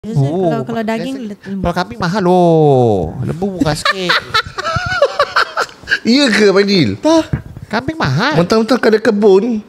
Kalau daging lembu. Kalau kambing mahal loh. Lembu murah sikit. Iya ke Fadil? Tak. Kambing mahal. Mentang-mentang ada kebun.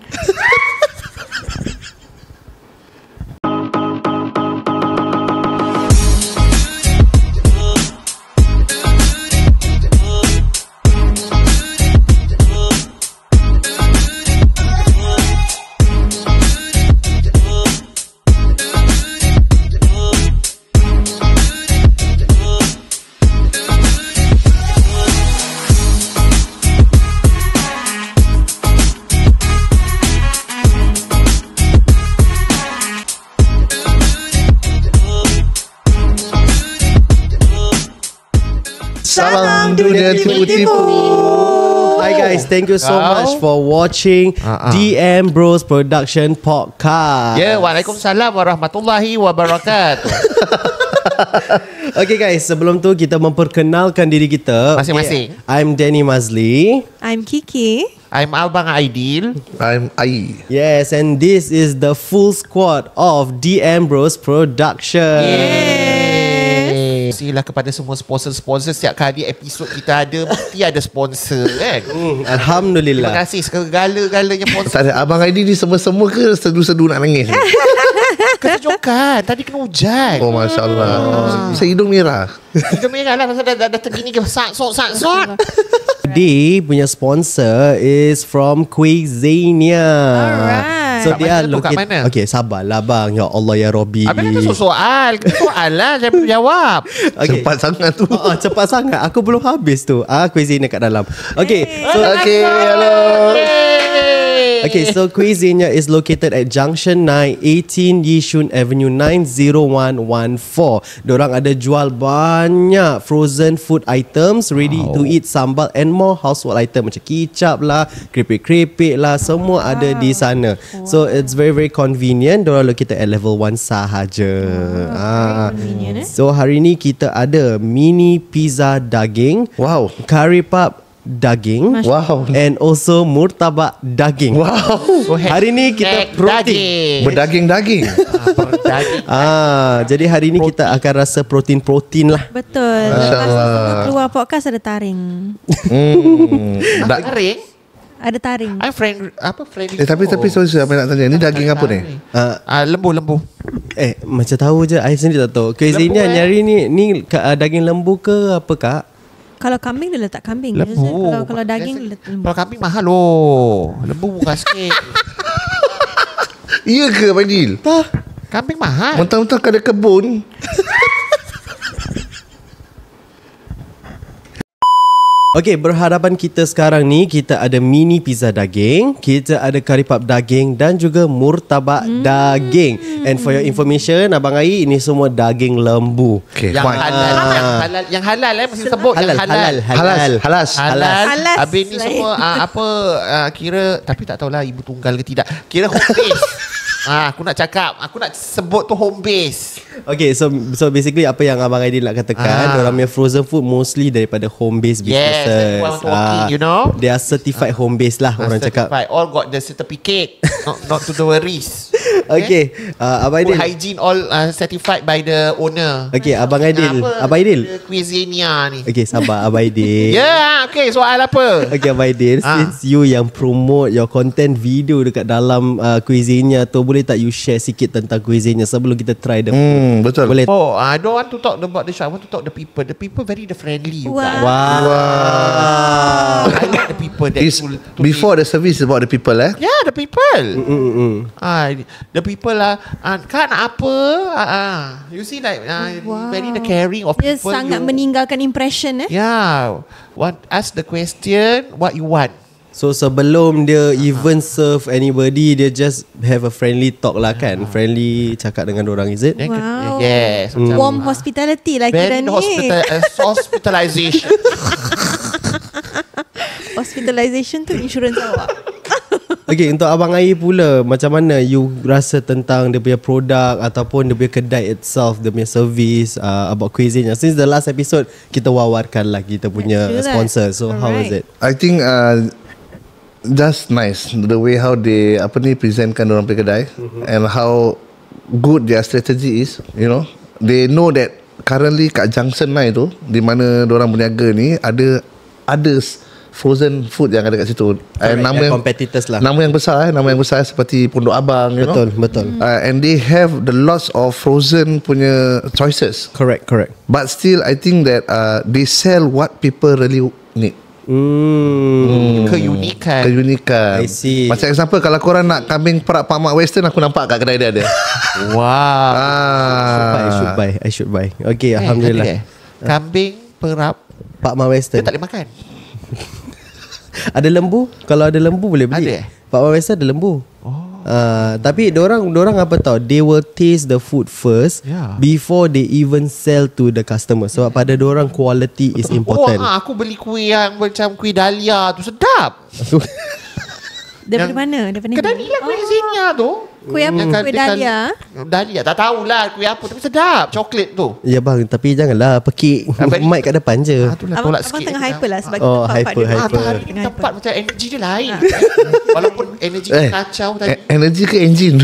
Salam dunia tipu-tipu. Hi guys, thank you so much for watching DM Bros Production Podcast. Ya, Waalaikumsalam warahmatullahi wabarakatuh. Okay guys, sebelum tu kita memperkenalkan diri kita Masing-masing. I'm Danny Mazli. I'm Kiki. I'm Abang Aidil. I'm Ai. Yes, and this is the full squad of DM Bros Production. Terima kasihlah kepada semua sponsor-sponsor. Setiap kali episod kita ada, mesti ada sponsor kan. Alhamdulillah. Terima kasih segala-galanya sponsor. Tak ada, Abang Aidil ni semua-semua ke sedu-sedu nak nangis? Kesejukan. Tadi kena hujan. Oh, Masya Allah. Saya hidung merah. Kita merah lah pasal dah tergini ke sak-sok. Today punya sponsor is from Cuisania. Alright. So Kat dia mana tu? Kat mana? Okay, sabarlah bang. Ya Allah ya Robby. Habis nak soal. Kita soal lah. Saya belum jawab. Okay. Cepat sangat tu. Cepat sangat. Aku belum habis tu. Cuisine kat dalam. Okay. So Okay, hello. okay, so Cuisine is located at Junction 9, 18 Yishun Avenue 90114. Diorang ada jual banyak frozen food items, ready to eat, sambal and more household item macam kicap lah, keripik-keripik lah, semua ada di sana. So it's very very convenient. Diorang located at level 1 sahaja. Convenient, So hari ni kita ada mini pizza daging, Wow. curry puff daging, Wow. and also murtabak daging. Wow. Hari ni kita protein. Berdaging-daging. Berdaging. Jadi hari ni kita akan rasa protein-protein lah. Betul. Lepas keluar podcast ada taring. Taring. Ada taring. I'm friendly. Tapi sorry apa nak tanya. Ni daging apa ni? Lembu. Macam tahu je, I sendiri tak tahu. Cuisine nyari ni daging lembu ke apa kak? Kalau kambing dia letak kambing. Lembu. Kalau daging dia letak lembu. Kalau kambing mahal loh. Lembu murah sikit. Iya ke Fadil? Tak. Kambing mahal. Mentang-mentang ada kebun. Okay, berhadapan kita sekarang ni, kita ada mini pizza daging, kita ada curry puff daging dan juga murtabak daging. And for your information, Abang Ai, ini semua daging lembu. Okay, Yang fine. halal. Yang halal mesti sebut yang halal. Halas. Halas. Habis ni semua kira, tapi tak tahulah ibu tunggal ke tidak. Kira home base. Aku nak sebut tu home base. Okay, so basically apa yang Abang Aidil nak katakan, diorang punya frozen food mostly daripada home based businesses. Yes, that's what I'm talking, you know. They are certified home based lah, orang cakap. All got the certificate. not to the worries. Okay, Abang Food Aidil. hygiene all certified by the owner. Okay, Abang Aidil. Abang Aidil. Cuisine ni. Okay, sabar Abang Aidil. Okay, soal apa? Okay, Abang Aidil, since you yang promote your content video dekat dalam Cuisine tu, boleh tak you share sikit tentang Cuisine sebelum kita try the food? Betul. Boleh. I don't want to talk about the shop. I want to talk the people. The people very friendly. You guys. Wow. I like the people that Before the service is about the people Yeah, the people. The people Kak nak apa? You see like very the caring of Dia people. sangat meninggalkan impression Yeah. Ask the question what you want. So sebelum dia even serve anybody, dia just have a friendly talk lah kan. Friendly cakap dengan orang, is it? Wow. Yes. Warm hospitality lah kira Very ni. hospitalization. Hospitalization tu insurans awak. Okay, untuk Abang Ai pula, macam mana you rasa tentang dia punya produk ataupun dia punya kedai itself, dia punya service, about Cuisine. Since the last episode, kita wawarkan lah kita punya sponsor. So how is it? I think just nice the way how they presentkan orang punya kedai and how good their strategy is, you know. they know that currently kat Junction 9 tu, di mana diorang berniaga ni, ada frozen food yang ada kat situ. Nama yang competitors lah. Nama yang besar seperti Pondok Abang, you Betul. know. And they have the lots of frozen punya choices. Correct. But still, I think that they sell what people really need. Keunikan. I see. Macam example, kalau korang nak kambing perak Pak Mak Western, aku nampak kat kedai dia ada. Wow. I should buy. Okay, Alhamdulillah. Kambing perap Pak Mak Western. dia tak boleh makan. Ada lembu? Kalau ada lembu boleh beli. Ada? Pak Mak Western ada lembu. Tapi dorang apa tau, they will taste the food first before they even sell to the customer. Sebab pada dorang quality is important. Aku beli kuih yang macam kuih Dahlia tu sedap. Daripada mana? Daripada Kedai ni lah kuih Zenia tu. Kuih apa? Kuih Dahlia? Dahlia tak tahulah kuih apa, tapi sedap. Coklat tu. Ya bang, tapi janganlah pekik mic kat depan je. Itulah Abang tolak sikit. tengah hyper lah sebab hyper. Tempat macam energi dia lain. Walaupun energi dia kacau tadi. Energy ke engine?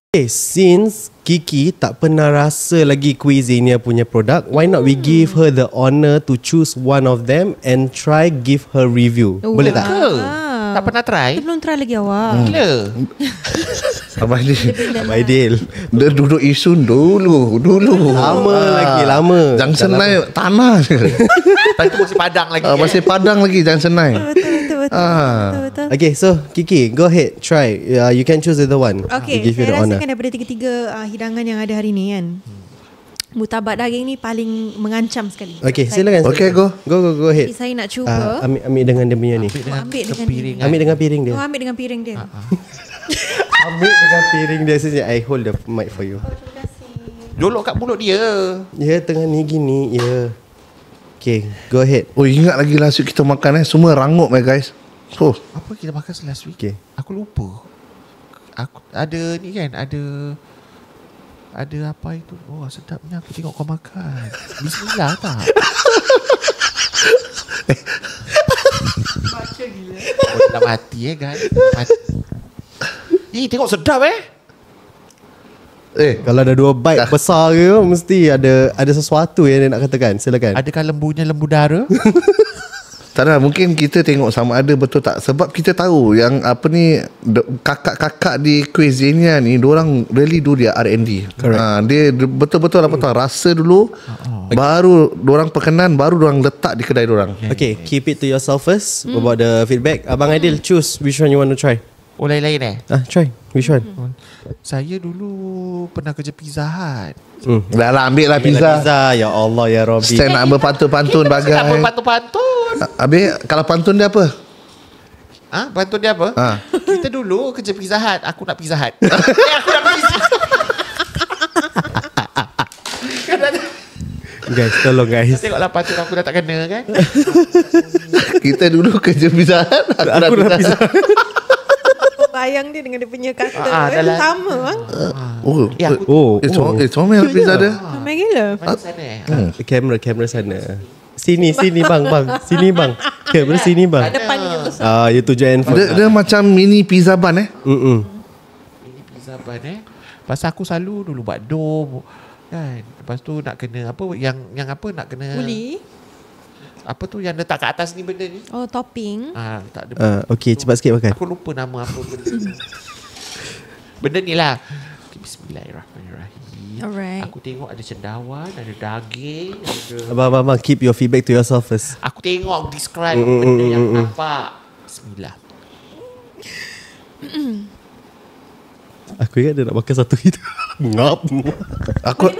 Okay, since Kiki tak pernah rasa lagi Cuisania punya produk, why not we give her the honor to choose one of them and try give her review? Boleh tak? Tak pernah try? Kita belum try lagi awak. Gila. Abang Aidil. Dia duduk Isun dulu. Lama. Junction 9 tanah je. Tapi tu masih padang lagi. Masih padang lagi Junction 9. Betul. Okay, so Kiki, go ahead, try. You can choose the one. Okay, give you the saya honor. rasakan daripada tiga-tiga hidangan yang ada hari ni kan, murtabak daging ni paling mengancam sekali. Okay, silakan. Okay, go ahead. Saya nak cuba. Ambil dengan dia punya ni. Ambil dengan piring. Ambil dengan piring dia. ambil dengan piring dia. Ambil dengan piring dia saja. I hold the mic for you. Jolok kat mulut dia. Ya, tengah ni gini. Ya. Okay, go ahead. Oh, ingat lagi last week kita makan semua rangup guys. Oh, Apa kita makan last week? Okay. Aku lupa. Aku ada ni kan, ada apa itu? Oh, sedapnya aku tengok kau makan. Bismillah tak? Baca gila. Oh, dah mati kan? Mati. Tengok sedap Kalau ada 2 bite besar ke, mesti ada sesuatu yang dia nak katakan. Silakan. Adakah lembunya lembu dara? tak ada, mungkin kita tengok sama ada betul tak. Sebab kita tahu yang apa ni, kakak-kakak di Cuisania ni, diorang really do their R&D. Dia betul-betul apa tahu, rasa dulu, baru diorang perkenan, baru diorang letak di kedai diorang. Okay, keep it to yourself first about the feedback. Abang Aidil, choose which one you want to try. Oh, lain-lain Try. Which one? Saya dulu pernah kerja Pizza Hut. Dah lah, ambil lah pizza. Ya Allah, ya Rabbi. Stand nak berpantun-pantun bagai. Kenapa pantun-pantun? Habis kalau pantun dia apa? Pantun dia apa? Kita dulu kerja Pizza Hut. Aku nak Pizza Hut. Aku nak pizza. Guys, tolong guys. Tengoklah pantun aku dah tak kena kan. Kita dulu kerja Pizza Hut. Aku nak pizza. Bayang dia dengan dia punya kata sama bang. It's comel pizza dia. Ramai gila. Mana sana Kamera sana. Sini bang. Sini bang. Kamera sini bang. Depan dia. You tuju handphone. Dia macam mini pizza bun Ini pizza bun Pasal aku selalu dulu buat dom kan. Lepas tu nak kena apa, yang apa nak kena Uli. Apa tu yang letak kat atas ni benda ni? Oh, topping. Tak ada. Okay, cepat sikit makan. Aku lupa nama apa benda. Benda ni lah. Okay, bismillahirrahmanirrahim. Alright. Aku tengok ada cendawan, ada daging, ada. Abang, keep your feedback to yourself first. Aku tengok, aku describe benda yang nampak. Bismillah. Aku ingat dia nak makan satu itu. Ngap. Aku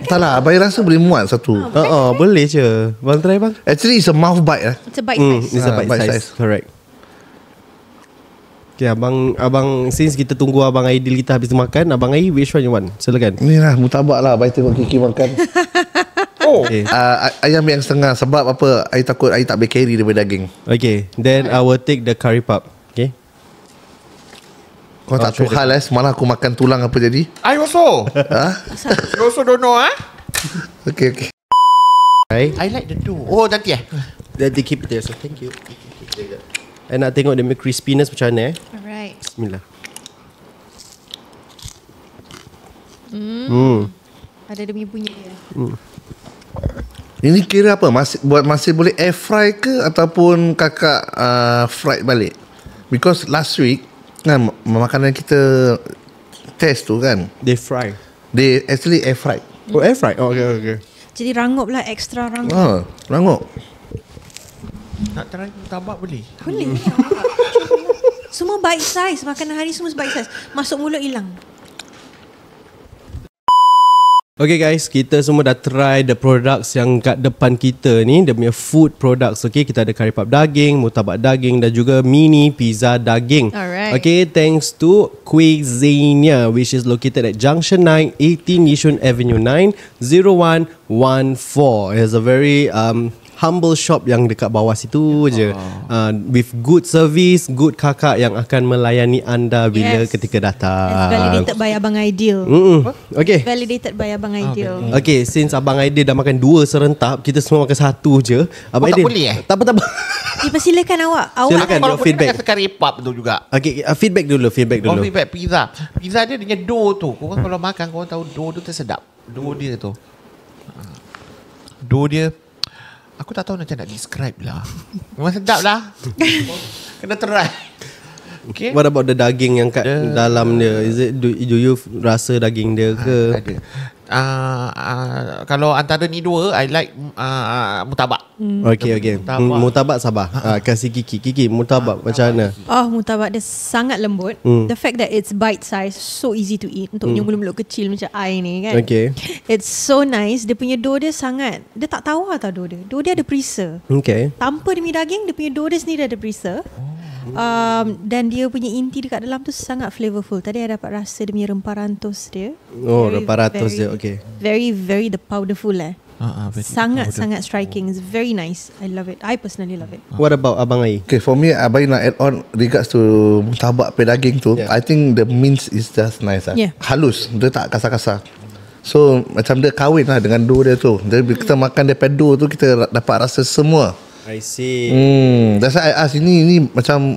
tak lah, Abai rasa boleh muat satu. Boleh je. Bang try bang. Actually it's a mouth bite It's a bite size. It's a bite size. Correct. Okay, abang since kita tunggu Abang Aidil kita habis makan, Abang Ai, which one you want? Silakan. Ni lah mutabak lah. Abai tengok Kiki makan. Okay. Ayam yang setengah. Sebab apa, I takut I tak boleh carry daripada daging. Okay, then I will take the curry puff. Okay. Kau tak tahu hal semalam aku makan tulang apa jadi. I also. You also don't know Okay. I like the dough. Oh, nanti Then they keep it there. So thank you. I nak tengok dia punya crispiness macam mana Alright. Bismillah. Ada demi bunyi dia. Ini kira apa? Masih boleh air fry ke ataupun kakak fried balik? Because last week kan makanan kita test tu kan, They fry. they actually air fried. Oh, air fry. Oh, okay. Jadi rangup lah, extra rangup. Rangup. Nak try mutabak boleh? Boleh. Semua bite size. Makanan hari semua bite size. Masuk mulut hilang. Okay guys, kita semua dah try the products yang kat depan kita ni. Dia punya food products. Okay, kita ada curry puff daging, murtabak daging dan juga mini pizza daging. Alright. Okay, thanks to Cuisine, which is located at Junction 9, 18 Yishun Avenue 9, 0114. It's a very humble shop yang dekat bawah situ je. With good service, good kakak yang akan melayani anda bila ketika datang. It's validated by Abang Ideal. Okay. Validated by Abang Ideal. Okay, since Abang Aidil dah makan 2 serentak, kita semua makan 1 je. Abang tak Aidil, boleh Tak apa. Silakan awak. Silakan. Kalau feedback. boleh curry puff tu juga. Okay, feedback dulu. Kalau feedback pizza. Pizza dia punya dough tu. Korang kalau makan, korang tahu dough tu tersedap. Dough dia tu. Dough dia, aku tak tahu macam nak describe lah. Memang sedap lah. Kena try. Okay. What about the daging yang kat dalam dia? Is it do you rasa daging dia ke? Ada. Kalau antara ni dua, I like mutabak. Okay. Murtabak sabar. Kasih Kiki murtabak macam mana? Oh, murtabak dia sangat lembut. The fact that it's bite size, so easy to eat. Untuk yang mulut-mulut kecil macam I ni kan. Okay. It's so nice. Dia punya dough dia sangat, dia tak tawar tau dough dia. Dough dia ada perisa. Okay. Tanpa demi daging, dia punya dough dia sendiri ada perisa. Dan dia punya inti dekat dalam tu sangat flavorful. Tadi I dapat rasa dia punya rempah rantus dia. Rempah rantus dia, okay. Very, very the powderful Sangat sangat striking. It's very nice. I love it. I personally love it. What about Abang Ai? Okay, for me, Abai nak add on regards to mutabak pe daging tu. I think the mince is just nice lah. Yeah. Halus, dia tak kasar-kasar. So macam dia kahwin lah dengan dough dia tu. Jadi kita makan daripada dough tu, kita dapat rasa semua. I see. That's why I ask, ini macam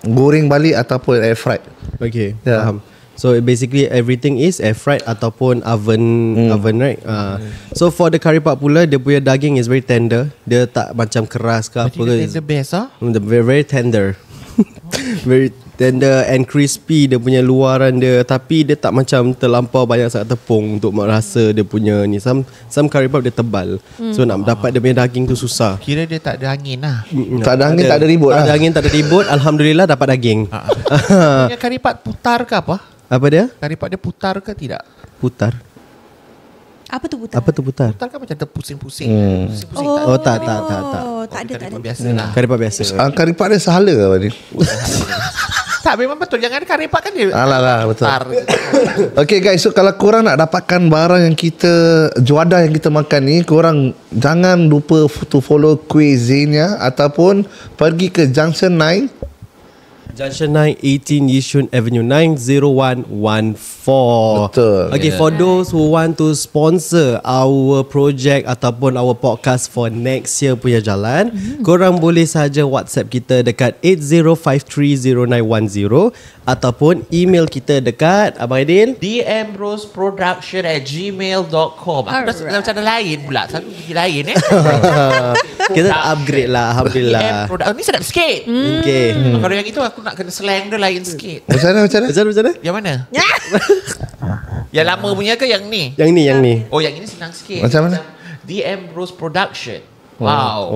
goreng balik ataupun air fried. Okay, Yeah. faham. So basically everything is air fried ataupun oven, right? So for the curry puff pula, dia punya daging is very tender. Dia tak macam keras ke apa ke. the best lah. Very, very tender. Very tender and crispy dia punya luaran dia, tapi dia tak macam terlampau banyak sangat tepung untuk merasa dia punya ni. Some curry puff dia tebal. So nak dapat dia punya daging tu susah. Kira dia tak ada angin lah. Tak ada angin, tak ada ribut Tak lah. ada angin, tak ada ribut. Alhamdulillah dapat daging. Punya curry puff putar ke apa? Apa dia? Curry puff dia putar ke tidak? Putar. Apa tu putar? Apa tu putar? Putar kan macam terpusing-pusing. Pusing-pusing Oh, tak. Tak ada. biasa lah. Curry puff biasa. Curry puff dia sahala ke apa ni? Tak, memang betul. Jangan curry puff kan dia Alah, betul. putar. Okay guys, so kalau korang nak dapatkan barang yang kita, juadah yang kita makan ni, korang jangan lupa to follow Cuisine ataupun pergi ke Junction 9 Junction 9, 18 Yishun Avenue 9, 0114. Betul. Okay, for those who want to sponsor our project ataupun our podcast for next year punya jalan, korang boleh saja WhatsApp kita dekat 80530910 ataupun email kita dekat Abang Aidil. dmbroseproduction@gmail.com. Aku dah macam ada lain pula. Selalu pergi lain Kita upgrade lah, Alhamdulillah. Ni sedap sikit. Okay. Kalau yang itu aku nak kena slang dia lain sikit. Macam mana? Macam mana? Yang mana? Yang lama punya ke yang ni? Yang ni. Oh, yang ini senang sikit. Macam mana? DM Bros Production. Wow.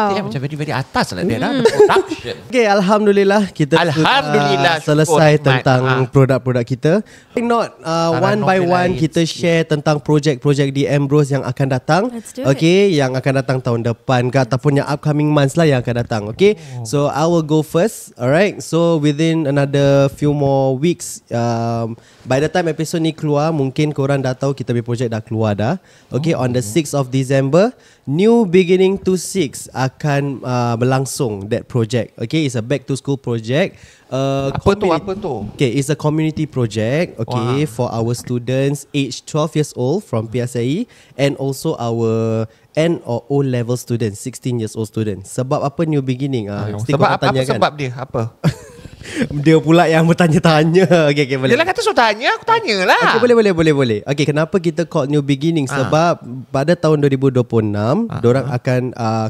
Dia macam very very atas lah dia dah. Production. Okay, Alhamdulillah kita Alhamdulillah, selesai syukur, tentang Mat. produk-produk kita. Not one by novel one lain kita share tentang projek-projek DM Bros yang akan datang. Let's do it. Okay, yang akan datang tahun depan ke ataupun yang upcoming months lah yang akan datang. Okay, so I will go first. Alright, so within another few more weeks, by the time episode ni keluar, mungkin korang dah tahu kita punya projek dah keluar dah. Okay, on the 6th of December, New Beginning to 6 akan berlangsung that project. Okay, it's a back to school project. Apa tu? Okay, it's a community project. Okay, for our students aged 12 years old from PSAE and also our N or O level students, 16 years old students. Sebab apa New Beginning? Sebab apa sebab dia? Apa? Dia pula yang bertanya-tanya. Okay, boleh. Yelah kata suruh tanya, aku tanyalah. Okay, boleh. Okay, kenapa kita call New Beginning? Sebab pada tahun 2026 dorang akan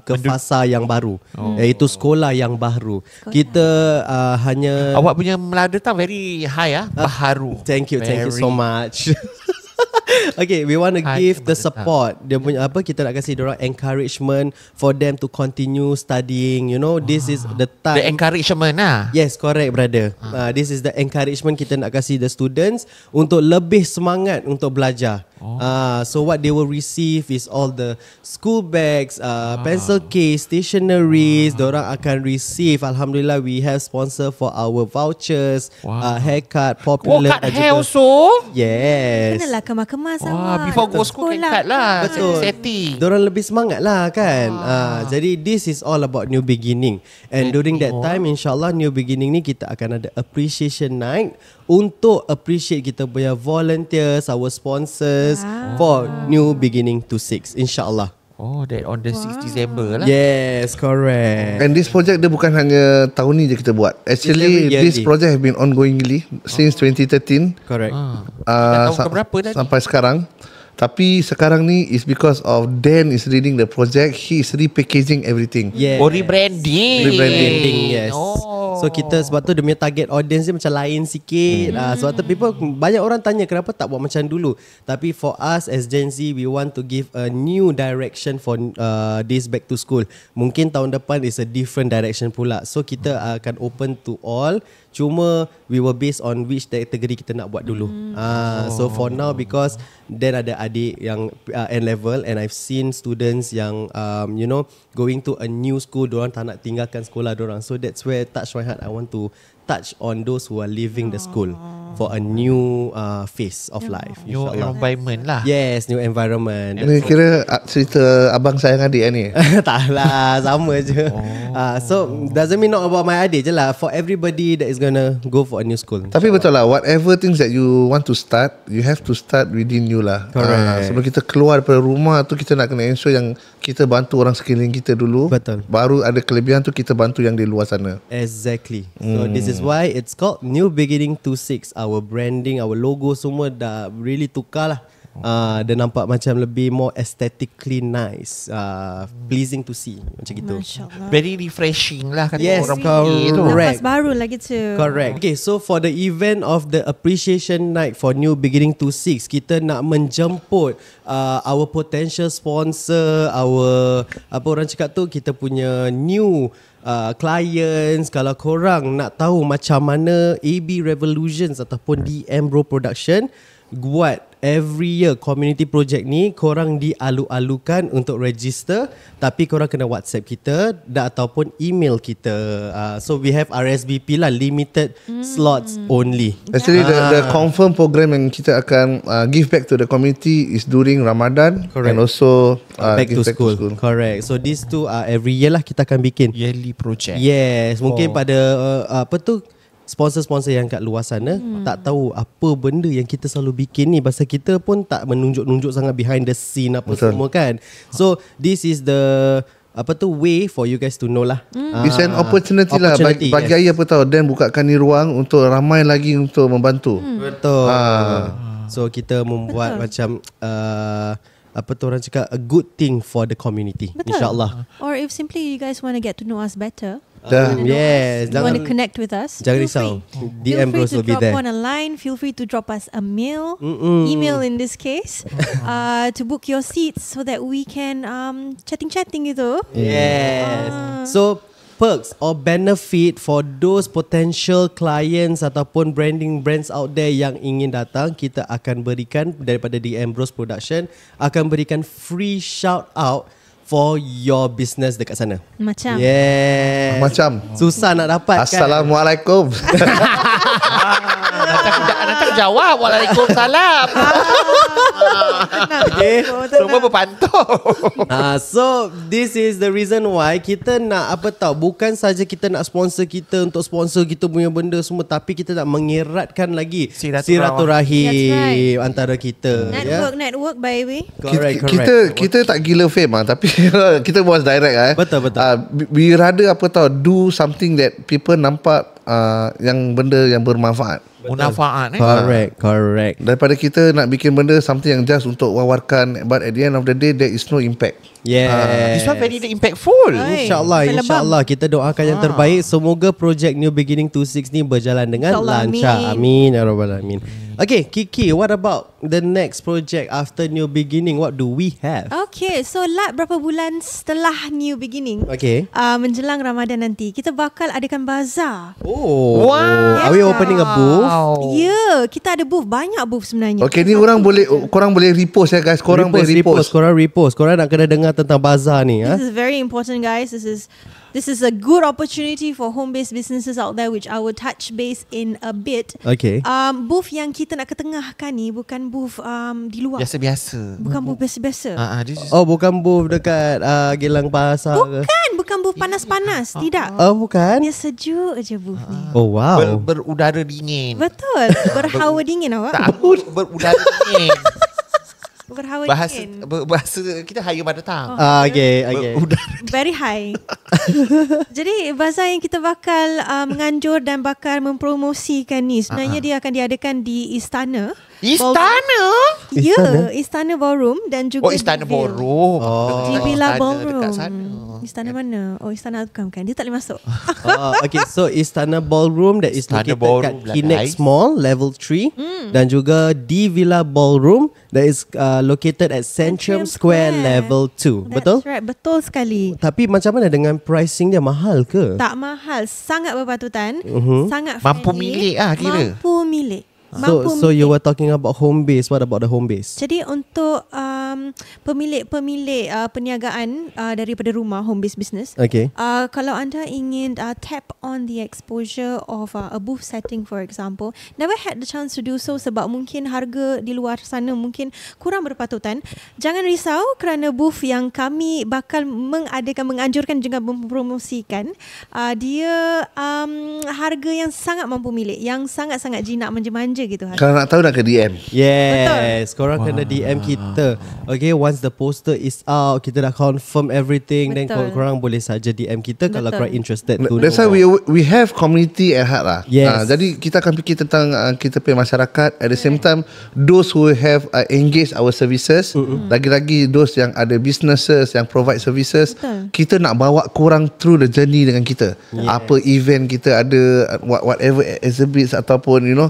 ke fasa yang baru, iaitu sekolah yang baru. Kita hanya Awak punya Melada tak very high baharu. Thank you so much. Okay, we want to give the support. Dia punya kita nak kasih diorang encouragement for them to continue studying. You know, this is the time. The encouragement Yes, correct, brother. This is the encouragement kita nak kasih the students untuk lebih semangat untuk belajar. So what they will receive is all the school bags, pencil case, stationeries. Diorang akan receive. Alhamdulillah, we have sponsor for our vouchers, haircut, popular. Cut hair also. Yes. Kenalah kemas-kemas awak. Before go school can cut lah. Betul. Setting. Diorang lebih semangat lah kan. Jadi this is all about New Beginning. And during that time, insyaAllah New Beginning ni kita akan ada appreciation night untuk appreciate kita punya volunteers, our sponsors for New Beginning 26, insyaAllah. Oh, that on the 6th December lah. Yes, correct. And this project dia bukan hanya tahun ni je kita buat. Actually this project have been ongoingly since 2013. Correct. Dah tahun keberapa tadi? Sampai sekarang. Tapi sekarang ni is because of Dan is leading the project. He is repackaging everything. Yes. Oh, rebranding. Rebranding, yes. Oh. So kita sebab tu dia punya target audience dia macam lain sikit. Sebab tu banyak orang tanya kenapa tak buat macam dulu. Tapi for us as Gen Z, we want to give a new direction for this back to school. Mungkin tahun depan is a different direction pula. So kita akan open to all. Cuma we were based on which category kita nak buat dulu. So for now, because then ada adik yang N level, and I've seen students yang you know, going to a new school, diorang tak nak tinggalkan sekolah diorang. So that's where touch my heart. I want to touch on those who are leaving the school for a new phase of life, New insyaAllah. environment lah. Yes, new environment. Ini kira cerita abang sayang adik ni. Tak lah, sama je. So doesn't mean not about my adik je lah. For everybody that is gonna go for a new school. Tapi betul lah, whatever things that you want to start, you have to start within you lah. Correct. Sebelum kita keluar daripada rumah tu, kita nak kena ensure yang kita bantu orang sekeliling kita dulu. Betul. Baru ada kelebihan tu kita bantu yang di luar sana. Exactly. So this is why it's called New Beginning 26. Our branding, our logo semua dah really tukar lah. Dia nampak macam lebih more aesthetically nice, pleasing to see, macam gitu. MasyaAllah. Very refreshing lah kata Yes, orang pergi tu. correct. Nafas baru lagi tu. Correct. Okay, so for the event of the appreciation night for New Beginning 26, kita nak menjemput our potential sponsor, our apa orang cakap tu, kita punya new clients. Kalau korang nak tahu macam mana AB Revolutions ataupun DM Bro Production buat every year community project ni, korang dialu-alukan untuk register, tapi korang kena WhatsApp kita ataupun email kita. So we have RSVP lah, limited slots only. Actually the confirm program yang kita akan give back to the community is during Ramadan. Correct. And also Back to give school. Correct. So these two every year lah kita akan bikin. Yearly project. Yes, mungkin pada apa tu, sponsor-sponsor yang kat luar sana tak tahu apa benda yang kita selalu bikin ni, pasal kita pun tak menunjuk-nunjuk sangat behind the scene apa semua kan. So this is the apa tu way for you guys to know lah. It's an opportunity lah bagi saya apa tahu, dan bukakan ni ruang untuk ramai lagi untuk membantu. Betul. So kita membuat macam apa tu orang cakap, a good thing for the community. Betul. InsyaAllah. Or if simply you guys want to get to know us better, Yes, you want to connect with us, jangan feel risau. free. DM Feel free Bros to will be drop there. on a line. Feel free to drop us a mail, email in this case, to book your seats so that we can chatting gitu. Yes. So perks or benefit for those potential clients ataupun branding brands out there yang ingin datang, kita akan berikan daripada DM Bros Production, akan berikan free shout out for your business dekat sana. Macam Yes. Macam Susah nak dapat kan. Assalamualaikum. Nanti aku jawab Waalaikumsalam. Semua berpantau. So this is the reason why kita nak apa tahu, bukan saja kita nak sponsor kita untuk sponsor kita punya benda semua, tapi kita nak mengeratkan lagi silaturahim antara kita. Network baby. Correct. Kita tak gila fame tapi kita was direct Betul. we rather apa tahu do something that people nampak yang benda yang bermanfaat. Munafaat Correct. Daripada kita nak bikin benda something yang just untuk wawarkan, but at the end of the day there is no impact. Yeah. This one very impactful. InsyaAllah kita doakan yang terbaik. Semoga projek New Beginning 26 ni berjalan dengan InsyaAllah, lancar. Amin ya rabbal alamin. Okay, Kiki, what about the next project after New Beginning? What do we have? Okay, so berapa bulan setelah New Beginning, Okay. menjelang Ramadan nanti, kita bakal adakan bazar. Oh, Wow. Are we opening a booth? Ya, kita ada booth, banyak booth sebenarnya. Okay, ni korang boleh repost ya guys. Korang boleh repost. Korang repost. Korang nak kena dengar tentang bazar ni. This is very important, guys. This is a good opportunity for home-based businesses out there, which I will touch base in a bit. Okay. Booth yang kita nak ketengahkan ni bukan booth di luar. Biasa-biasa. Bukan booth biasa-biasa. Oh, bukan booth dekat Gelang Pasar ke? Bukan booth panas-panas. Tidak. Oh, bukan? Dia sejuk je booth ni. Oh, wow. Berudara dingin. Betul. Berhawa dingin awak. Tak, berudara dingin. Berhawa dingin. Bahasa kita higher pada tang. Okay. Very high. Jadi bazar yang kita bakal menganjur dan bakal mempromosikan ni sebenarnya dia akan diadakan di Istana. Istana? Ya, Istana Ballroom dan juga Istana di Ballroom. Di Villa Ballroom. Dekat sana. Istana mana? Istana bukan. Dia tak boleh masuk. Okay, so Istana Ballroom that is Istana located Ballroom kat lah, Kinex guys. Mall level 3 dan juga di Villa Ballroom that is located at Centrum Square level 2. Betul? That's right, betul sekali. Tapi macam mana dengan pricing dia, mahal ke? Tak mahal, sangat berpatutan, sangat Mampu friendly, milik kira. Mampu milik. So you were talking about home base. What about the home base? Jadi untuk pemilik-pemilik perniagaan daripada rumah, home based business, Okay. kalau anda ingin tap on the exposure of a booth setting, for example, never had the chance to do so sebab mungkin harga di luar sana mungkin kurang berpatutan. Jangan risau kerana booth yang kami bakal menganjurkan juga mempromosikan, dia harga yang sangat mampu milik, yang sangat-sangat jinak manja-manja gitu. Kalau nak tahu nak ke DM. Yes, korang kena DM kita. Okay, once the poster is out, kita dah confirm everything, then Betul. korang boleh saja DM kita kalau korang interested to That's know. why we have community at heart lah. Yes. Jadi kita akan fikir tentang kita punya masyarakat. At the same time, those who have engaged our services, lagi-lagi those yang ada businesses yang provide services, Betul. kita nak bawa korang through the journey dengan kita. Apa event kita ada, whatever exhibits ataupun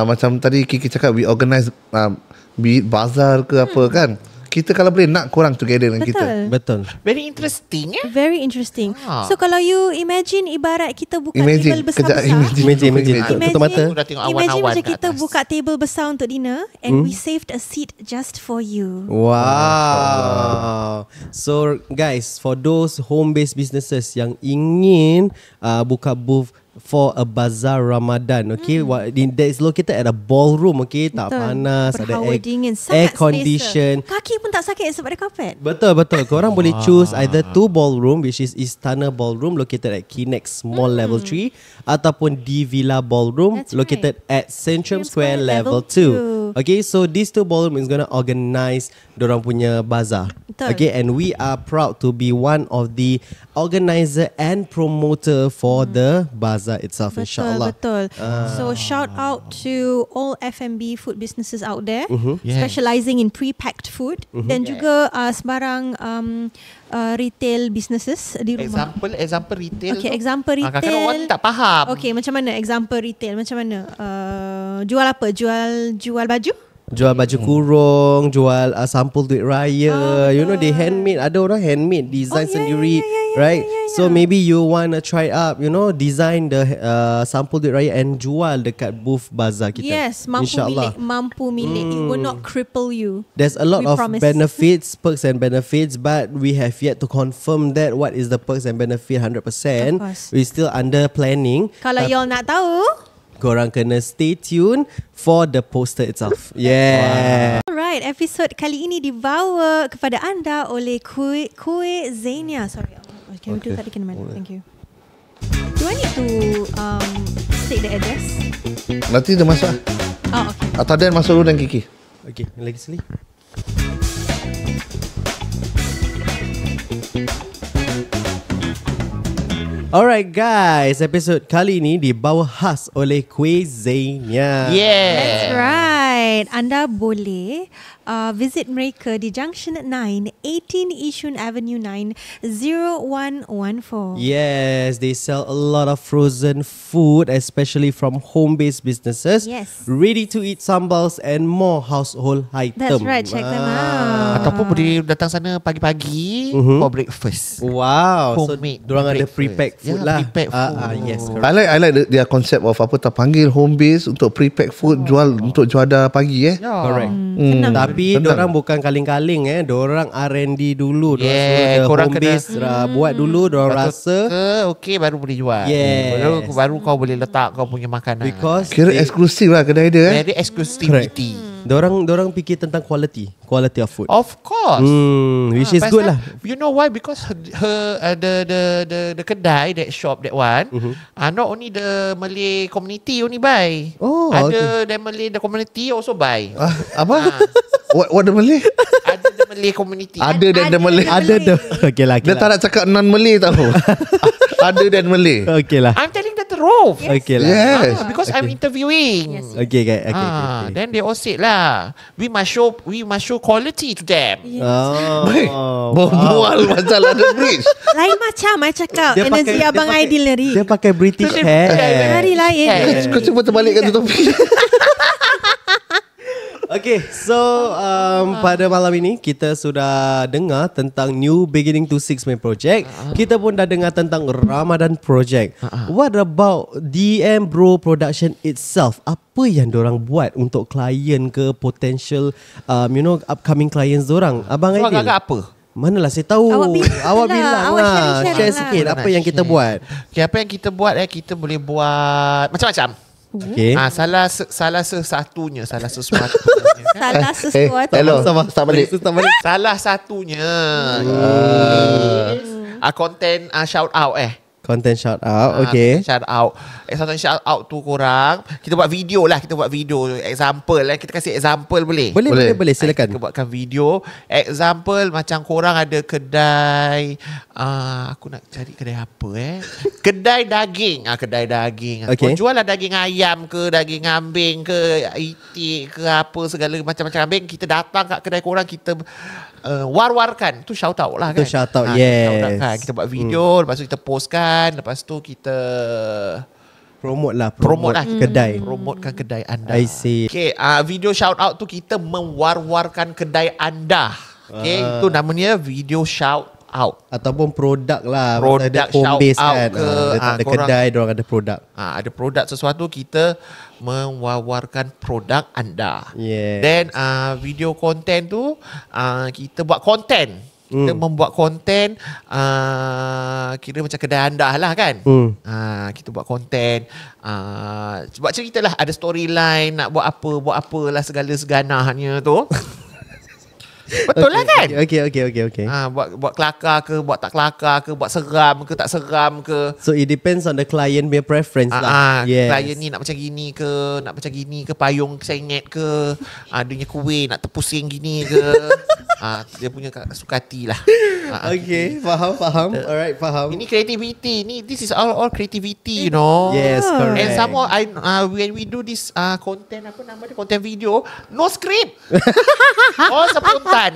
macam tadi Kiki cakap, we organize be it bazar ke apa kan. Kita kalau boleh nak korang together dengan kita. Betul. Very interesting ya. Very interesting. So kalau you imagine ibarat kita buka Imagine, table besar-besar. Imagine. Tutup mata. Dah tengok Imagine awan-awan macam kat kita atas. buka table besar untuk dinner and we saved a seat just for you. Wow. So guys, for those home-based businesses yang ingin buka booth for a bazaar Ramadan, okay, that is located at a ballroom, okay, tak Betul. panas, ada Berhawa dingin, air sangat condition. selesa. Kaki pun tak sakit sebab ada karpet. Betul. Korang boleh choose either 2 ballroom, which is Istana Ballroom located at Kinex Mall level 3, ataupun di Villa Ballroom That's located at Centrum Square Square level level 2. Okay, so these 2 ballroom is gonna organize dorang punya bazaar. Betul. Okay, and we are proud to be one of the organizer and promoter for the bazaar itself, insyaAllah. Betul. So shout out to all F&B food businesses out there, Yes. specializing in pre-packed food dan juga sebarang retail businesses di rumah. Example retail. Okay, tu. example retail. Kadang-kadang orang tak faham. Okay, macam mana example retail? Macam mana? Jual apa? Jual baju? Jual baju kurung, jual sampul duit raya. You know, they handmade. Ada orang handmade design sendiri, right? So maybe you want to try up, design the sampul duit raya and jual dekat booth bazaar kita. Yes, mampu milik. It will not cripple you. There's a lot We of promise. benefits, perks and benefits, but we have yet to confirm that what is the perks and benefit 100%. Of course. We still under planning. Kalau y'all nak tahu, Korang kena stay tuned for the poster itself. Yeah. alright, episod kali ini dibawa kepada anda oleh Kuih Zenia. Sorry, can we do that again, man? Thank you. Do I need to state the address? Nanti dia masuk. Oh, okay. Atau Dan masuk dulu dan Kiki. Okay, lagi sekali. Alright guys, episod kali ini dibawa khas oleh Cuisine-nya. That's right. Anda boleh visit mereka di Junction 9, 18 Yishun Avenue 9, 0114. Yes, they sell a lot of frozen food, especially from home-based businesses. Yes. Ready to eat sambals and more household items. That's right. Check them out. Ataupun boleh datang sana pagi-pagi for breakfast. Wow, so Homemade dorang ada breakfast. pre-packed food Yeah, lah. pre-packed food. Yes, I correct. like their concept of apa terpanggil home base untuk pre-pack food jual untuk juada pagi Correct. Senang. Tapi Senang. dorang bukan kaling-kaling dorang R&D dulu. Dorang Yeah, suruh korang home kena- base buat dulu, dorang rasa okey baru boleh jual. Yes. Baru kau boleh letak kau punya makanan. because Kira eksklusif lah kedai dia very exclusivity. dorang fikir tentang quality of food. Of course. Which is Pasal, good lah. You know why? Because the kedai, that shop, that one, not only the Malay community only buy. Oh, Ada the Malay the community also buy. Apa? What the Malay? Ada the Malay community. Other than the Malay. Ada tu. Okay lah. Dia tak nak cakap non-Malay tahu. Other than Malay. Okay lah. I'm telling the truth. Okay lah. Yes. Because I'm interviewing. Yes. Okay, okay. Then they all said lah, we must show quality to them. Oh. Baik. Bermual macam London Bridge. Lain macam I cakap. Dia Energy pakai- Abang dia pakai- Aidil ni. Dia pakai British hair. Hari lain. Kau cuba terbalikkan tu topik. Okay, so pada malam ini kita sudah dengar tentang New Beginning to Six Main Project. Kita pun dah dengar tentang Ramadan Project. What about DM Bro Production itself? Apa yang dorang buat untuk klien ke potential upcoming clients dorang? Abang So Aidil, agak-agak apa? manalah saya tahu. Awak bilang Awak lah. bilang Awak lah. sharing-sharing Share lah. sikit apa yang kita Share. buat. Okay, apa yang kita buat kita boleh buat macam-macam. Okay. Salah sesuatunya kan? Salah sesuatu. Hello. Start balik. Salah satunya content shout out Content shout out. Okay. Shout out. Satu shout out tu korang. Kita buat video lah. Kita buat video example Kita kasih example boleh? Boleh Boleh. Kita silakan. buatkan video. Example macam korang ada kedai aku nak cari kedai apa kedai daging. Kedai daging. Okay. Kau jual lah daging ayam ke, daging kambing ke, itik ke, apa segala macam-macam kambing. Kita datang kat kedai korang, kita war-warkan. Tu shout out lah kan. Tu shout out, Kita yes. shout out kan. Kita buat video, lepas tu kita postkan, lepas tu kita Promote lah kedai. kedai. Promotekan kedai anda. I see. Okay, video shout out tu kita mewar-warkan kedai anda. Okay, itu namanya video shout out. Ataupun produk lah. Produk Ada home shout base out kan. ke, Dia tak ada korang- kedai, diorang ada produk. Ada produk sesuatu, kita mewawarkan produk anda. Yeah. Then video content tu kita buat content. Kita membuat konten kira macam kedai anda lah kan. Kita buat konten buat cerita lah, ada storyline, nak buat apalah segala seganahnya tu. Betul lah kan? Okay. Buat kelakar ke, buat tak kelakar ke, buat seram ke tak seram ke. So it depends on the client punya preference lah. Yes. Klien ni nak macam gini ke, nak macam gini ke, payung sengit ke, dia punya kuih nak terpusing gini ke. Dia punya sukati lah. Okay, faham. Alright, faham. Ini creativity. This is all creativity, you know. Yes, correct. And some more, when we do this content, apa nama dia, content video, no script. All spontan.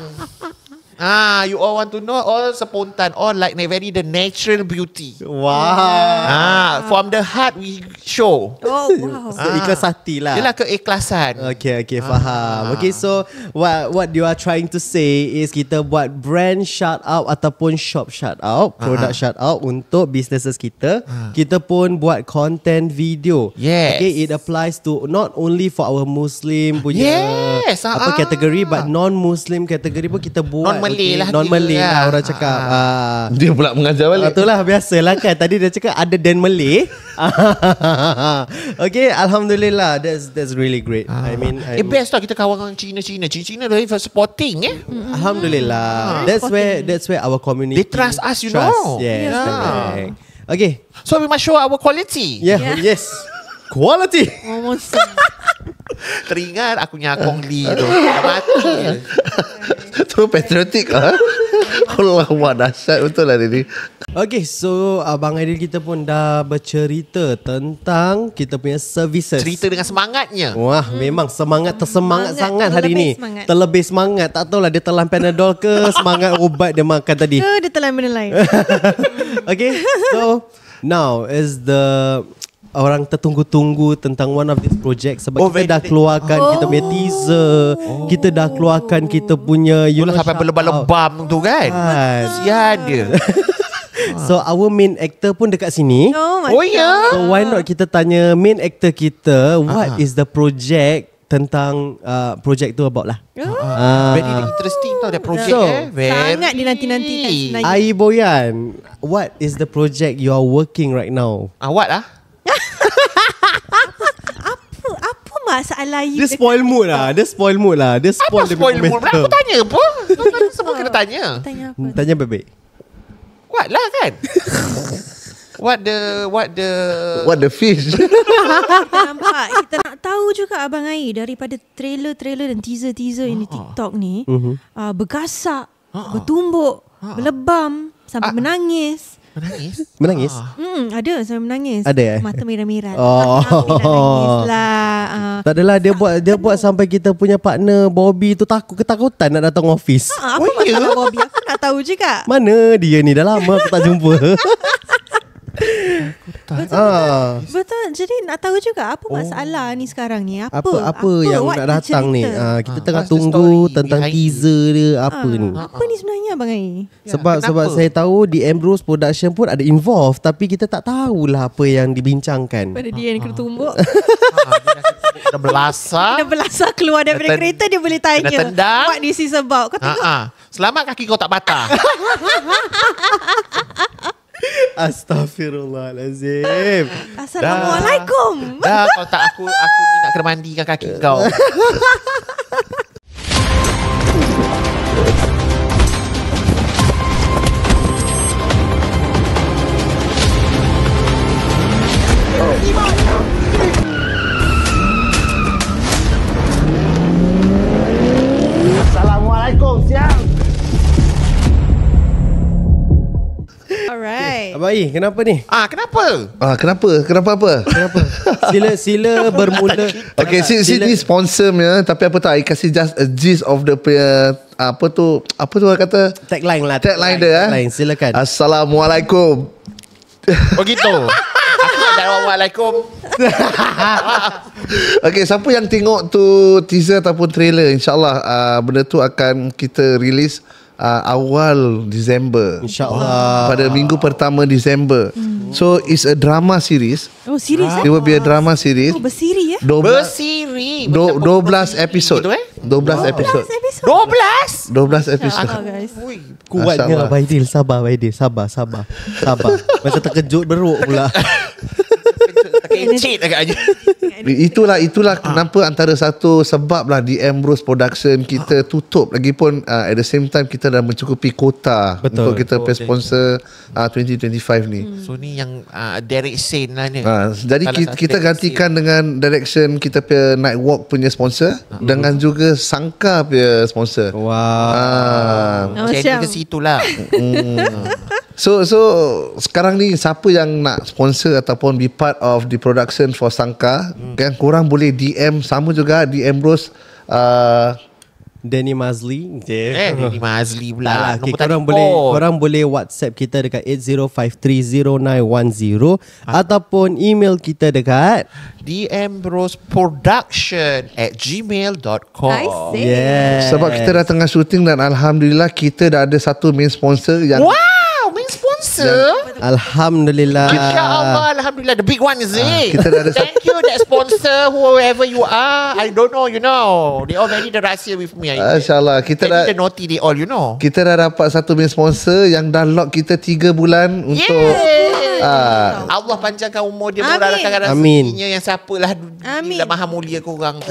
You all want to know, all spontan, all like very the natural beauty. Wow. From the heart we show. Oh, wow. So ikhlas hati lah. Ialah keikhlasan. Okay, faham. Okay, so what you are trying to say is kita buat brand shout out ataupun shop shout out, product shout out untuk businesses kita. Kita pun buat content video. Yes. Okay, it applies to not only for our Muslim punya Yes, kategori, but non-Muslim kategori pun kita buat. Non-Malay lah Non-Malay kira lah lah. orang cakap. Dia pula mengajar balik. Itulah biasalah kan. Tadi dia cakap ada Dan Malay. Okay, alhamdulillah. That's really great. I mean, Best lah kita kawan dengan Cina very supporting alhamdulillah. That's where our community They trust us, you know. Yes, Yeah. correct. Okay. So we must show our quality. Yeah. Yes. Quality. Almost. Teringat aku punya Kong Lee tu. Dah mati. Tu patriotic Allah, dahsyat betul lah ni. Okay, so Abang Aidil kita pun dah bercerita tentang kita punya services. Cerita dengan semangatnya. Wah, memang tersemangat sangat hari ni. Semangat. Terlebih semangat. Tak tahulah dia telan Panadol ke semangat ubat dia makan tadi. Dia telan benda lain. Okay, so now is the orang tertunggu-tunggu tentang one of these project sebab kita dah keluarkan kita punya teaser, kita dah keluarkan kita punya Sampai berlebam-lebam tu kan. Sian dia. So our main actor pun dekat sini. Oh ya. So why not kita tanya main actor kita what is the project tentang project tu about lah. Very interesting tau dia project So, Sangat dinanti-nantikan sebenarnya. Ai Boyan, what is the project you are working right now? What lah? Apa masalah you? Dia spoil mood lah. Dia spoil mood lah. Dia spoil Apa dia spoil punya mood? momentum. Aku tanya apa? Semua kena tanya. Tanya apa? Tanya baik-baik. What lah kan? What the fish? Kita nampak, kita nak tahu juga Abang Ai daripada trailer dan teaser yang di TikTok ni, bergasak, bertumbuk, berlebam sampai menangis. Menangis? Ada sampai menangis. Ada Mata merah-merah. Oh. Menangis lah. Tak adalah dia buat sampai kita punya partner Bobby tu ketakutan nak datang office. Apa masalah Bobby? Aku nak tahu juga. Mana dia ni? Dah lama aku tak jumpa. Betul. Jadi nak tahu juga apa masalah ni sekarang ni. Apa yang what nak the datang ni? cerita? Kita tengah What's the tunggu story tentang behind teaser dia apa ni. Apa ni sebenarnya Abang Ai? Sebab kenapa? saya tahu di Ambrose Production pun ada involved tapi kita tak tahulah apa yang dibincangkan. Pada dia yang kena tumbuk. Dah belasah. Dia belasah keluar daripada Kena kereta, dia boleh tanya kena tendang. what this is about. Kau tengok. Selamat kaki kau tak patah. Astaghfirullahalazim. Assalamualaikum. Dah kalau tak aku ni nak kena mandikan kaki kau. Assalamualaikum, siang. Alright. Abang Ai, kenapa ni? Kenapa? Kenapa apa? Sila bermula. Okay, sini sponsor punya, tapi apa tak, I kasih just a gist of the punya apa tu orang kata Tagline lah. tagline dia. Tagline, silakan. Assalamualaikum. Oh gitu. Aku nak jawab Waalaikum. Okay, siapa yang tengok tu teaser ataupun trailer, InsyaAllah benda tu akan kita release awal Disember, InsyaAllah. pada minggu pertama Disember. So it's a drama series. Oh, serius It will be a drama series. Oh, bersiri ya? 12 12 episod. Gitu, 12 episod. 12? 12 episod. Guys. Kuatnya Masyaallah. Abang Aidil. Sabar Abang Aidil. Sabar. Macam terkejut beruk pula. Kencit agaknya. Itulah kenapa antara satu sebab lah di Ambrose Production kita tutup. Lagipun at the same time kita dah mencukupi kota Betul. untuk kita pay sponsor 2025 ni. So ni yang Derek Shane lah ni. Jadi kita gantikan dengan direction kita punya Night Walk punya sponsor dengan juga Sangka punya sponsor. Wow. Jadi ke situ lah. So sekarang ni siapa yang nak sponsor ataupun be part of the production for Sangka, kan korang boleh DM sama juga di Ambrose Danny Mazli. Ini Mazli pula. Okay, korang boleh WhatsApp kita dekat 805309110 ataupun email kita dekat dambroseproduction@gmail.com. I see. yeah. sebab kita dah tengah syuting dan alhamdulillah kita dah ada satu main sponsor yang Wow, main sponsor. Alhamdulillah. InsyaAllah, Alhamdulillah. The big one is it. kita dah ada Thank you that sponsor, whoever you are. I don't know, you know. They all very the rahsia with me. InsyaAllah kita dah Very the naughty they all, you know. kita dah dapat satu main sponsor yang dah lock kita 3 bulan untuk Allah panjangkan umur dia, Amin. murahkan Amin. rezekinya, yang siapalah Amin. Bila maha mulia korang.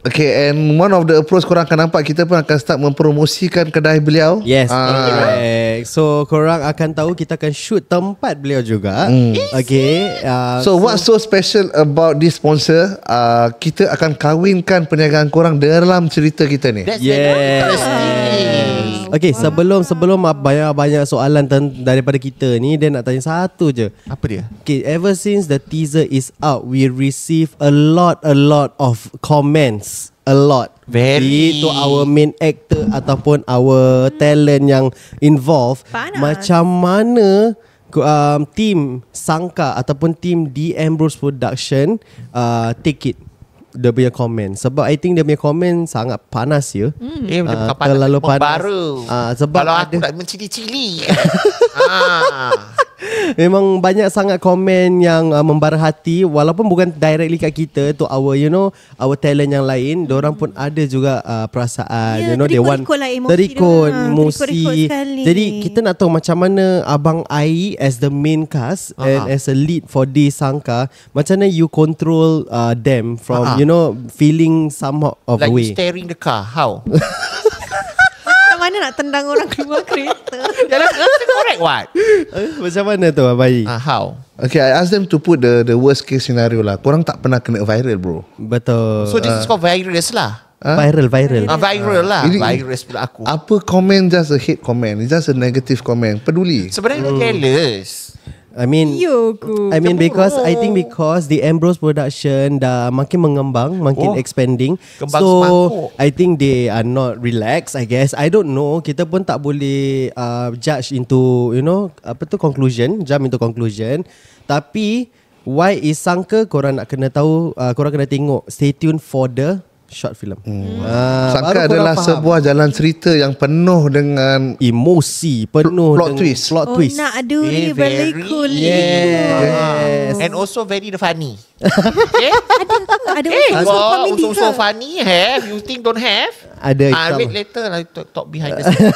Okay, and one of the approach korang akan nampak kita pun akan start mempromosikan kedai beliau. Yes, correct. So korang akan tahu kita akan shoot tempat beliau juga. Okay. So what's so special about this sponsor? Kita akan kawinkan perniagaan korang dalam cerita kita ni. That's Yes. very interesting. Okay, sebelum banyak soalan daripada kita ni, dia nak tanya satu je. Apa dia? Okay, ever since the teaser is out, we receive a lot of comments. A lot. Very. Be to our main actor ataupun our talent yang involved. Panas. Macam mana team Sangka ataupun team The Ambrose Production take it, dia punya komen. Sebab I think dia punya komen sangat panas ya. Dia bukan panas, terlalu panas. membara. Sebab kalau aku ada, nak mencili-cili. memang banyak sangat komen yang membara hati, walaupun bukan directly kat kita, to our our talent yang lain, diorang pun ada juga perasaan, they want terikut-ikut lah emosi terikut diorang. emosi. Terikut-ikut sekali. Jadi kita nak tahu macam mana Abang Ai as the main cast and as a lead for this Sangka, macam mana you control them from feeling somehow of Like way. you steering the car. How? Macam mana nak tendang orang keluar kereta? Jalan correct what? Macam mana tu Abang Ai? How? Okay, I ask them to put the worst case scenario lah. Korang tak pernah kena viral bro. Betul. So this is called virus lah. Viral. Viral lah. Ini- Virus pula aku. Apa komen just a hate comment, it's just a negative comment. Peduli. Sebenarnya careless. I mean because I think because the Ambrose Production dah makin mengembang, makin expanding. Kembang So semangkuk. I think they are not relaxed, I guess. I don't know. Kita pun tak boleh judge into jump into conclusion. Tapi why is Sangka, korang nak kena tahu, korang kena tengok. Stay tuned for the short film. Sangka adalah sebuah jalan cerita yang penuh dengan emosi, penuh Plot dengan twist. plot Oh, twist. nak aduri Very- balik kulit. Yes. And also very funny. Okay? Ada Eh, unsur komedi unsur ke? funny have. You think don't have? Ada Wait insyaAllah. later I talk behind the scene.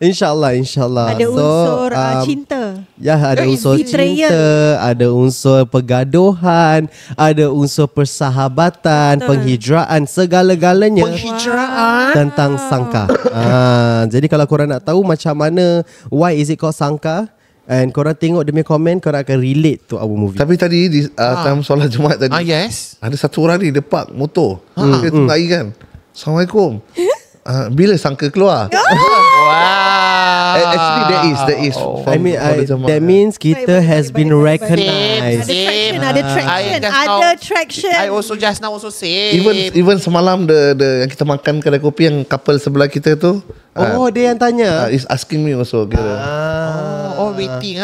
InsyaAllah. Ada unsur cinta. Ya, ada Eh, unsur betrayal. cinta, ada unsur pergaduhan, ada unsur persahabatan, penghijraan, segala-galanya Penghijraan. tentang Sangka. Jadi kalau korang nak tahu macam mana, why is it called Sangka, and korang tengok demi komen, korang akan relate to our movie. Tapi tadi di time solat Jumaat tadi, Yes. ada satu orang ni dia park motor. Dia tengok air kan. Assalamualaikum. Bila Sangka keluar? Wow. Actually there is. For the jemaah. That means kita has been Baik. recognized. Ada traction, ada traction. I also just now also say. Even semalam the yang kita makan kedai kopi yang couple sebelah kita tu, Oh, dia yang tanya. is asking me also kira. Waiting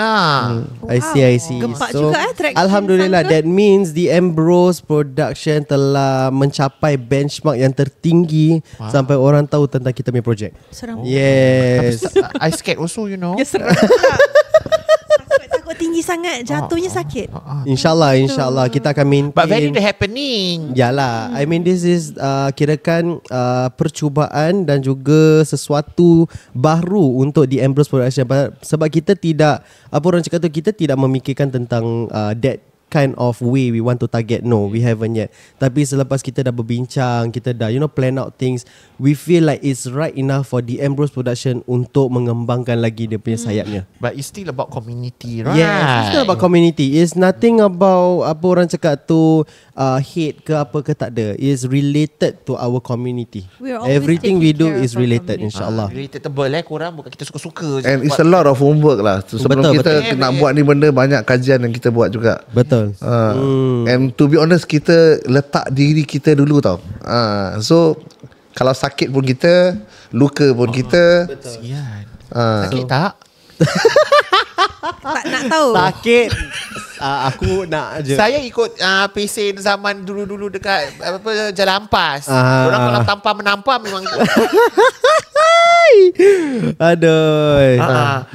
I see. Gempak juga, traction Alhamdulillah, Sangka. that means the Ambrose Production telah mencapai benchmark yang tertinggi sampai orang tahu tentang kita punya projek. Seram. Yes. I scared also, you know. Dia seram pula. Takut tinggi sangat, jatuhnya sakit. InsyaAllah kita akan maintain. But very the happening. Yalah, I mean this is kirakan percubaan dan juga sesuatu baru untuk The Ambrose Production, sebab kita tidak, apa orang cakap tu, kita tidak memikirkan tentang that kind of way we want to target. No, we haven't yet. Tapi selepas kita dah berbincang, kita dah plan out things, we feel like it's right enough for The Ambrose Production untuk mengembangkan lagi dia punya sayapnya. But it's still about community, right? Yes, it's still about community. It's nothing about apa orang cakap tu hate ke apa ke, tak ada. It's related to our community. We're always Everything we taking do care is of our related, community. insyaAllah. Relatable korang, bukan kita suka-suka je. And it's a lot of homework lah. Sebelum Betul, kita betul. nak buat ni benda, banyak kajian yang kita buat juga. Betul. And to be honest, kita letak diri kita dulu tau. So kalau sakit pun kita, luka pun kita. Kesian. Ah. Sakit tak? Tak nak tahu. Sakit. Aku nak je. Saya ikut pesen zaman dulu-dulu dekat Jalan Ampas. Ah. Orang kalau tanpa menampar memang Aduh.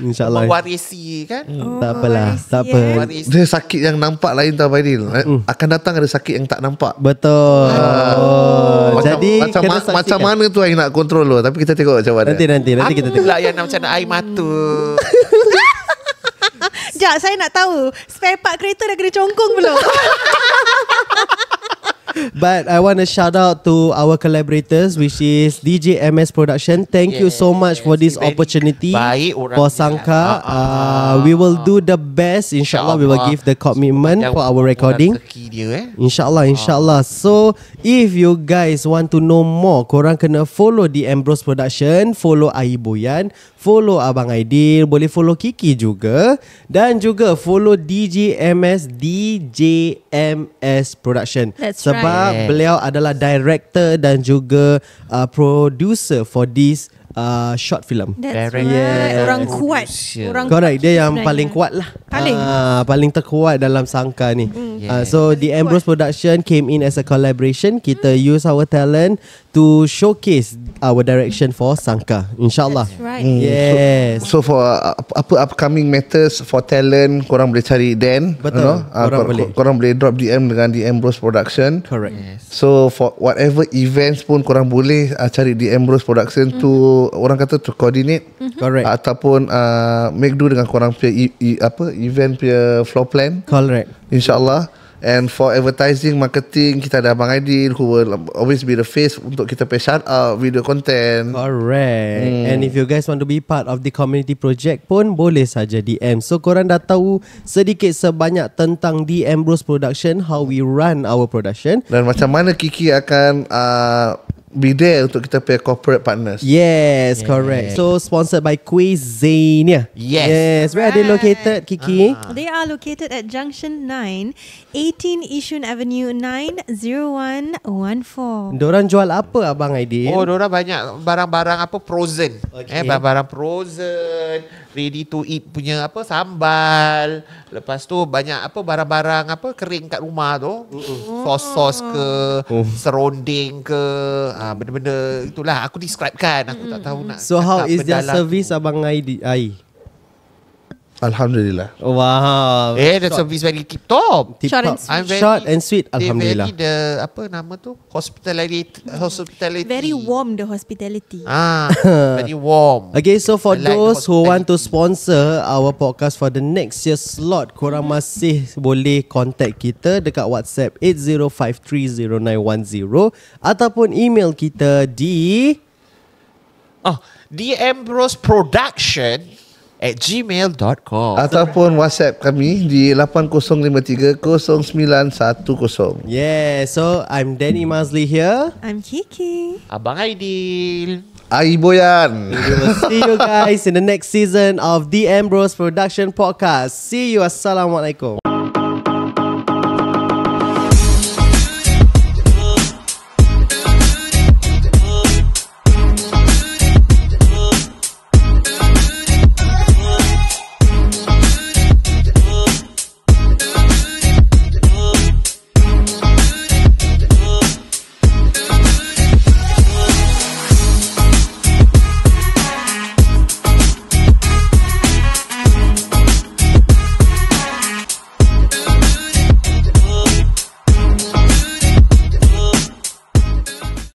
InsyaAllah. mewarisi kan. Tak apalah. warisi, Tak apa. Warisi. Dia sakit yang nampak lain tau Faidil. Akan datang ada sakit yang tak nampak. Betul. Jadi kena saksikan. macam mana tu yang nak kontrol tu. Tapi kita tengok macam mana. Nanti kita Aku tengok. pula yang macam nak air mata. Sekejap, saya nak tahu spare part kereta dah kena congkong belum? But I want to shout out to our collaborators, which is DJ MS Production. Thank you so much for this Very opportunity baik orang for dia. Sangka. We will do the best. InsyaAllah, we will give the commitment for our recording. InsyaAllah. So, if you guys want to know more, korang kena follow The Ambrose Production, follow Ai Boyan, follow Abang Aidil, boleh follow Kiki juga, dan juga follow DJMS Production. That's Sebab right. beliau adalah director dan juga producer for this short film. That's Direct. right. Yeah. Orang kuat. Producer. Orang Correct, dia yang sebenarnya. paling kuat lah. Paling. Paling terkuat dalam Sangka ni. Yes. So The Ambrose Production came in as a collaboration. Kita use our talent to showcase our direction for Sangka. InsyaAllah. That's right. Yes. So for apa upcoming matters for talent, korang boleh cari Dan. Betul. Korang boleh drop DM dengan The Ambrose Production. Correct. So for whatever events pun korang boleh cari The Ambrose Production to orang kata to coordinate. Correct. Ataupun make do dengan korang punya event punya floor plan. Correct. InsyaAllah. And for advertising, marketing, kita ada Abang Aidil who will always be the face untuk kita pay shout out, video content. Correct. And if you guys want to be part of the community project pun boleh saja DM. So korang dah tahu sedikit sebanyak tentang The Ambrose Production, how we run our production. Dan macam mana Kiki akan be there untuk kita pay corporate partners. Yes, correct. So sponsored by Cuisine. Yes. Where are they located, Kiki? They are located at Junction 9, 18 Yishun Avenue 90114. Diorang jual apa Abang Aidil? Oh, diorang banyak barang-barang apa frozen. Okay. Barang-barang frozen, ready to eat punya apa sambal. Lepas tu banyak apa barang-barang apa kering kat rumah tu. Sos-sos ke, seronding ke, benda-benda itulah aku describekan. Aku tak tahu nak. So how cakap is their mendalam. service Abang Aidil? Alhamdulillah. Wow. The service very tip top. Short and I'm very, Short and sweet. Alhamdulillah. They very apa nama tu? Hospitality. Very warm, the hospitality. Very warm. Okay, so for I like those the who want to hospitality. sponsor our podcast for the next year slot, korang masih boleh contact kita dekat WhatsApp 80530910 ataupun email kita di The Ambrose Production @gmail.com. Ataupun WhatsApp kami di 80530910. Yeah, so I'm Danny Mazli here. I'm Kiki. Abang Aidil. Ai Boyan. We will see you guys in the next season of The Ambrose Production Podcast. See you. Assalamualaikum.